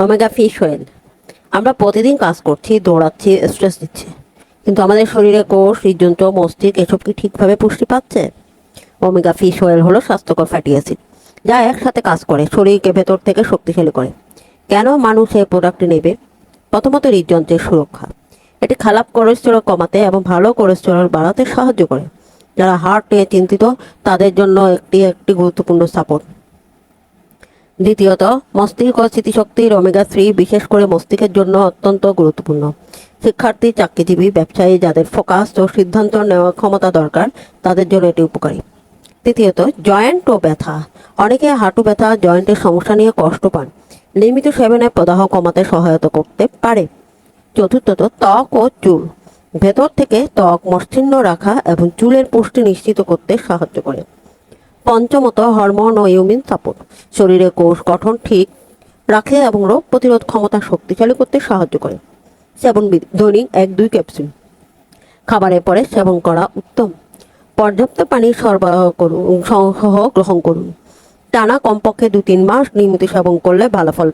Omega fish oil. আমরা প্রতিদিন কাজ করছি, দৌড়াচ্ছি, স্ট্রেস দিচ্ছি, কিন্তু আমাদের শরীরে কোষ, হৃদযন্ত্র, মস্তিষ্ক এসব কি ঠিকভাবে পুষ্টি পাচ্ছে? ওমেগা ফিশ অয়েল হলো স্বাস্থ্যকর ফ্যাটি অ্যাসিড, যা একসাথে কাজ করে শরীরকে ভেতর থেকে শক্তিশালী করে। কেন মানুষ এই প্রোডাক্টটি নেবে? প্রথমত, হৃদযন্ত্রের সুরক্ষা। এটি খারাপ কোলেস্টেরল কমাতে এবং ভালো কোলেস্টেরল বাড়াতে সাহায্য করে। যারা হার্ট নিয়ে চিন্তিত তাদের জন্য একটি গুরুত্বপূর্ণ সাপোর্ট। দ্বিতীয়ত, মস্তিষ্ক ও স্মৃতিশক্তির ওমেগা 3 বিশেষ করে মস্তিষ্কের জন্য অত্যন্ত গুরুত্বপূর্ণ। শিক্ষার্থী, চাকরিজীবী, ব্যবসায়ী যাদের ফোকাস ও সিদ্ধান্ত নেওয়ার ক্ষমতা দরকার তাদের জন্য এটি উপকারী। তৃতীয়ত, জয়েন্ট ও ব্যথা। অনেকে হাঁটু ব্যথা, জয়েন্টের সমস্যা নিয়ে কষ্ট পান। নিয়মিত সেবনে প্রদাহ কমাতে সহায়তা করতে পারে। চতুর্থত, ত্বক ও চুল। ভেতর থেকে ত্বক মসৃণ রাখা এবং চুলের পুষ্টি নিশ্চিত করতে সাহায্য করে। পঞ্চমত, হরমোন ও ইমিউন সাপোর্ট। শরীরে কোষ গঠন ঠিক রাখে এবং রোগ প্রতিরোধ ক্ষমতা শক্তিশালী করতে সাহায্য করে। সেবন বিধি: দৈনিক 1-2 ক্যাপসুল। খাবারের পরে সেবন করা উত্তম। পর্যাপ্ত পানি সরবরাহ করুন, গ্রহণ করুন। টানা কমপক্ষে 2-3 মাস নিয়মিত সেবন করলে ভালো ফল